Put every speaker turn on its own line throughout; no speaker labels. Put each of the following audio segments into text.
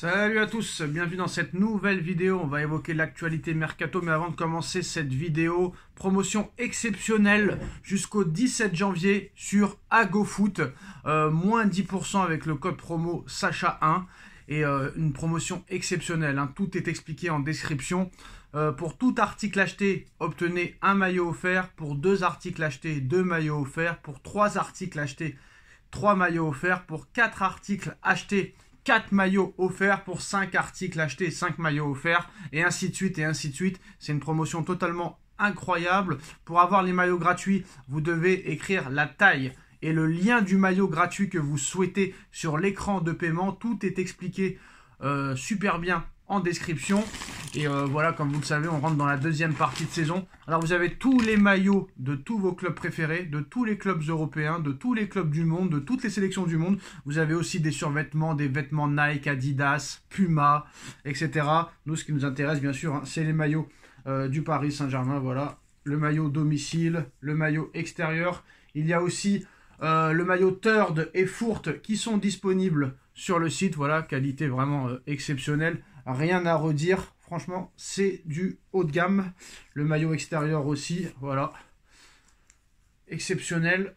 Salut à tous, bienvenue dans cette nouvelle vidéo. On va évoquer l'actualité mercato, mais avant de commencer cette vidéo, promotion exceptionnelle jusqu'au 17 janvier sur AgoFoot, moins 10% avec le code promo Sacha1 et une promotion exceptionnelle, hein. Tout est expliqué en description. Pour tout article acheté, obtenez un maillot offert. Pour 2 articles achetés, 2 maillots offerts. Pour 3 articles achetés, 3 maillots offerts. Pour 4 articles achetés, 4 maillots offerts. Pour 5 articles achetés, 5 maillots offerts, et ainsi de suite, et ainsi de suite. C'est une promotion totalement incroyable. Pour avoir les maillots gratuits, vous devez écrire la taille et le lien du maillot gratuit que vous souhaitez sur l'écran de paiement. Tout est expliqué super bien en description. Et voilà, comme vous le savez, on rentre dans la deuxième partie de saison. Alors vous avez tous les maillots de tous vos clubs préférés, de tous les clubs européens, de tous les clubs du monde, de toutes les sélections du monde. Vous avez aussi des survêtements, des vêtements Nike, Adidas, Puma, etc. Nous, ce qui nous intéresse, bien sûr, hein, c'est les maillots du Paris Saint-Germain. Voilà, le maillot domicile, le maillot extérieur. Il y a aussi le maillot Third et Fourth qui sont disponibles sur le site. Voilà, qualité vraiment exceptionnelle. Rien à redire. Franchement, c'est du haut de gamme. Le maillot extérieur aussi, voilà. Exceptionnel.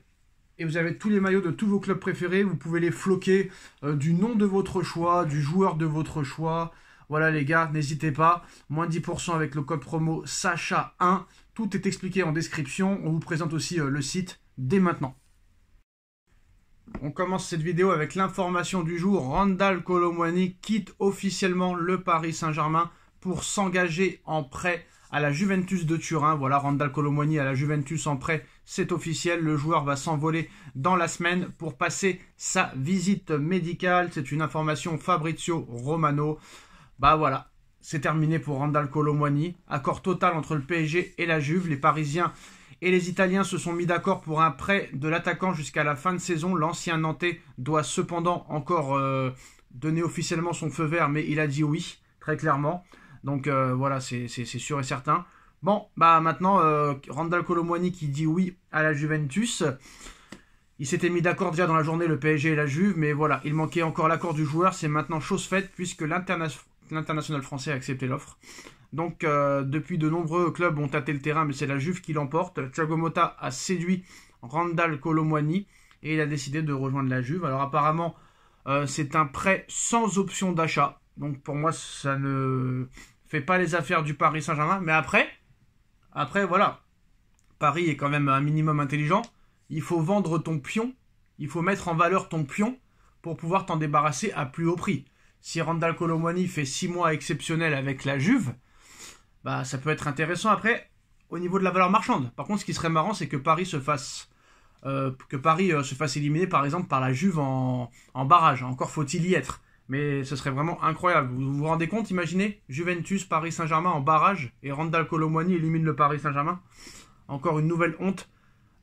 Et vous avez tous les maillots de tous vos clubs préférés. Vous pouvez les floquer du nom de votre choix, du joueur de votre choix. Voilà les gars, n'hésitez pas. Moins 10% avec le code promo Sacha1. Tout est expliqué en description. On vous présente aussi le site dès maintenant. On commence cette vidéo avec l'information du jour. Randal Kolo Muani quitte officiellement le Paris Saint-Germain pour s'engager en prêt à la Juventus de Turin. Voilà, Randal Kolo Muani à la Juventus en prêt, c'est officiel. Le joueur va s'envoler dans la semaine pour passer sa visite médicale. C'est une information Fabrizio Romano. Bah voilà, c'est terminé pour Randal Kolo Muani. Accord total entre le PSG et la Juve. Les Parisiens et les Italiens se sont mis d'accord pour un prêt de l'attaquant jusqu'à la fin de saison. L'ancien Nantais doit cependant encore donner officiellement son feu vert, mais il a dit oui, très clairement. Donc voilà, c'est sûr et certain. Bon, bah maintenant, Randal Kolo Muani qui dit oui à la Juventus. Il s'était mis d'accord déjà dans la journée, le PSG et la Juve, mais voilà, il manquait encore l'accord du joueur. C'est maintenant chose faite puisque l'international français a accepté l'offre. Donc, depuis de nombreux clubs ont tâté le terrain, mais c'est la Juve qui l'emporte. Thiago Motta a séduit Randal Kolo Muani et il a décidé de rejoindre la Juve. Alors, apparemment, c'est un prêt sans option d'achat. Donc, pour moi, ça ne fait pas les affaires du Paris Saint-Germain. Mais après, voilà. Paris est quand même un minimum intelligent. Il faut vendre ton pion. Il faut mettre en valeur ton pion pour pouvoir t'en débarrasser à plus haut prix. Si Randal Kolo Muani fait 6 mois exceptionnels avec la Juve, bah, ça peut être intéressant après au niveau de la valeur marchande. Par contre, ce qui serait marrant, c'est que Paris se fasse éliminer, par exemple, par la Juve en barrage. Encore faut-il y être. Mais ce serait vraiment incroyable. Vous vous rendez compte, imaginez, Juventus, Paris Saint-Germain en barrage, et Randal Kolo Muani élimine le Paris Saint-Germain. Encore une nouvelle honte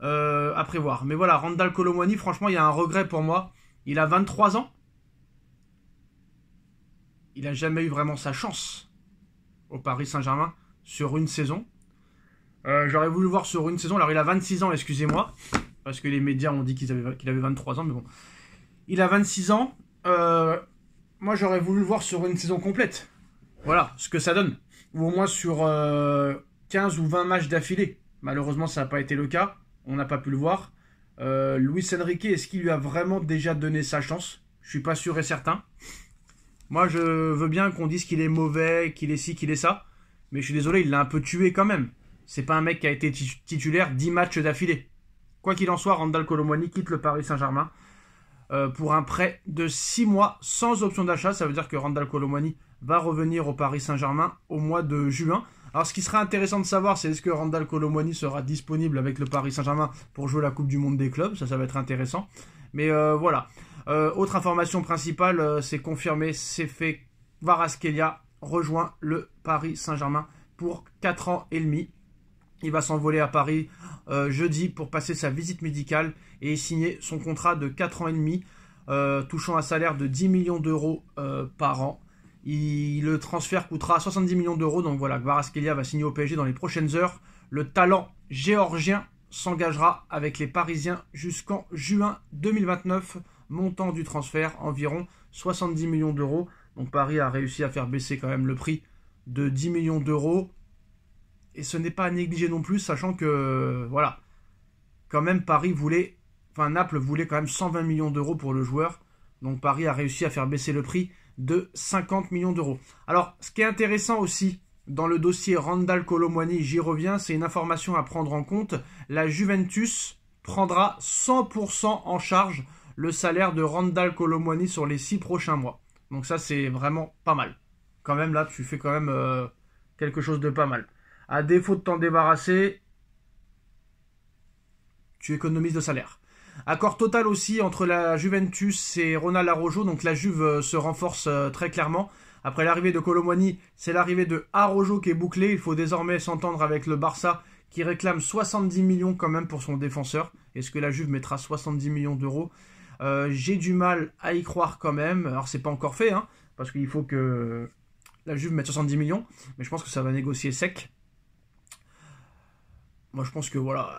à prévoir. Mais voilà, Randal Kolo Muani, franchement, il y a un regret pour moi. Il a 23 ans. Il n'a jamais eu vraiment sa chance au Paris Saint-Germain sur une saison. J'aurais voulu le voir sur une saison. Alors, il a 26 ans, excusez-moi, parce que les médias ont dit qu'il avait 23 ans, mais bon. Il a 26 ans. Moi, j'aurais voulu le voir sur une saison complète. Voilà, ce que ça donne. Ou au moins sur 15 ou 20 matchs d'affilée. Malheureusement, ça n'a pas été le cas. On n'a pas pu le voir. Luis Enrique, est-ce qu'il lui a vraiment déjà donné sa chance? Je ne suis pas sûr et certain. Moi, je veux bien qu'on dise qu'il est mauvais, qu'il est ci, qu'il est ça. Mais je suis désolé, il l'a un peu tué quand même. C'est pas un mec qui a été titulaire 10 matchs d'affilée. Quoi qu'il en soit, Randal Kolo Muani quitte le Paris Saint-Germain pour un prêt de 6 mois sans option d'achat. Ça veut dire que Randal Kolo Muani va revenir au Paris Saint-Germain au mois de juin. Alors, ce qui serait intéressant de savoir, c'est est-ce que Randal Kolo Muani sera disponible avec le Paris Saint-Germain pour jouer la Coupe du Monde des clubs. Ça va être intéressant. Mais voilà. Autre information principale, c'est confirmé, c'est fait. Kvaratskhelia rejoint le Paris Saint-Germain pour 4 ans et demi. Il va s'envoler à Paris jeudi pour passer sa visite médicale et signer son contrat de 4 ans et demi, touchant un salaire de 10 millions d'euros par an. Le transfert coûtera 70 millions d'euros, donc voilà, Kvaratskhelia va signer au PSG dans les prochaines heures. Le talent géorgien s'engagera avec les Parisiens jusqu'en juin 2029. Montant du transfert, environ 70 millions d'euros. Donc Paris a réussi à faire baisser quand même le prix de 10 millions d'euros. Et ce n'est pas à négliger non plus, sachant que, voilà, quand même Naples voulait quand même 120 millions d'euros pour le joueur. Donc Paris a réussi à faire baisser le prix de 50 millions d'euros. Alors, ce qui est intéressant aussi dans le dossier Randal Kolo Muani, j'y reviens, c'est une information à prendre en compte. La Juventus prendra 100% en charge le salaire de Randal Kolo Muani sur les 6 prochains mois. Donc ça, c'est vraiment pas mal. Quand même, là, tu fais quand même quelque chose de pas mal. À défaut de t'en débarrasser, tu économises de salaire. Accord total aussi entre la Juventus et Ronald Araujo. Donc la Juve se renforce très clairement. Après l'arrivée de Kolo Muani, c'est l'arrivée de Araujo qui est bouclée. Il faut désormais s'entendre avec le Barça qui réclame 70 millions quand même pour son défenseur. Est-ce que la Juve mettra 70 millions d'euros? J'ai du mal à y croire quand même. Alors c'est pas encore fait, hein, parce qu'il faut que la Juve mette 70 millions. Mais je pense que ça va négocier sec. Moi je pense que voilà...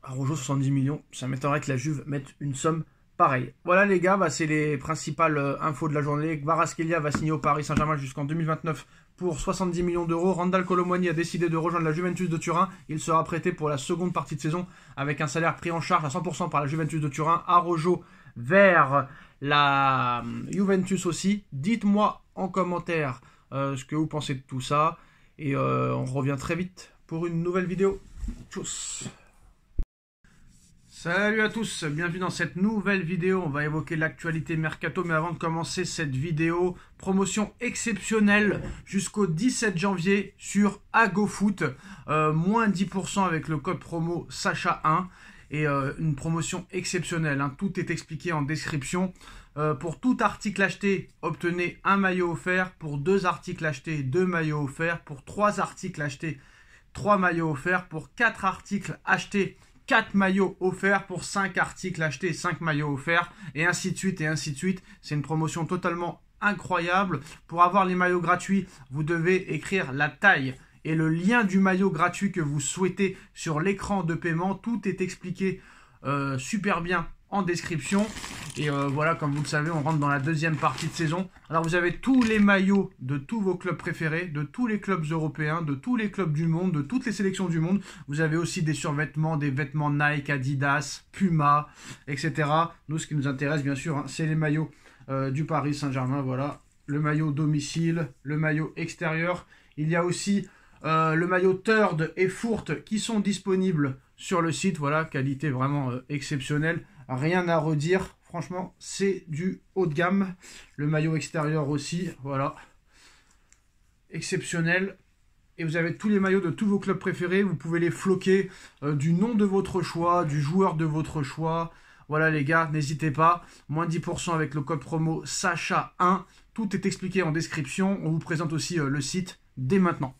Araujo 70 millions, ça m'étonnerait que la Juve mette une somme pareille. Voilà les gars, c'est les principales infos de la journée. Kvaratskhelia va signer au Paris Saint-Germain jusqu'en 2029 pour 70 millions d'euros. Randal Kolo Muani a décidé de rejoindre la Juventus de Turin. Il sera prêté pour la seconde partie de saison avec un salaire pris en charge à 100% par la Juventus de Turin. Araujo vers la Juventus aussi. Dites-moi en commentaire ce que vous pensez de tout ça. Et on revient très vite pour une nouvelle vidéo. Tchuss. Salut à tous, bienvenue dans cette nouvelle vidéo. On va évoquer l'actualité mercato, mais avant de commencer cette vidéo, promotion exceptionnelle jusqu'au 17 janvier sur AgoFoot, moins 10% avec le code promo Sacha1 et une promotion exceptionnelle, hein. Tout est expliqué en description. Pour tout article acheté, obtenez un maillot offert. Pour 2 articles achetés, 2 maillots offerts. Pour 3 articles achetés, 3 maillots offerts. Pour 4 articles achetés, 4 maillots offerts. Pour 5 articles achetés, 5 maillots offerts, et ainsi de suite, et ainsi de suite. C'est une promotion totalement incroyable. Pour avoir les maillots gratuits, vous devez écrire la taille et le lien du maillot gratuit que vous souhaitez sur l'écran de paiement. Tout est expliqué super bien en description. Et voilà, comme vous le savez, on rentre dans la deuxième partie de saison. Alors vous avez tous les maillots de tous vos clubs préférés, de tous les clubs européens, de tous les clubs du monde, de toutes les sélections du monde. Vous avez aussi des survêtements, des vêtements Nike, Adidas, Puma, etc. Nous, ce qui nous intéresse, bien sûr, hein, c'est les maillots du Paris Saint-Germain. Voilà, le maillot domicile, le maillot extérieur. Il y a aussi le maillot Third et Fourth qui sont disponibles sur le site. Voilà, qualité vraiment exceptionnelle. Rien à redire. Franchement, c'est du haut de gamme. Le maillot extérieur aussi, voilà. Exceptionnel. Et vous avez tous les maillots de tous vos clubs préférés. Vous pouvez les floquer du nom de votre choix, du joueur de votre choix. Voilà les gars, n'hésitez pas. Moins 10% avec le code promo Sacha1. Tout est expliqué en description. On vous présente aussi le site dès maintenant.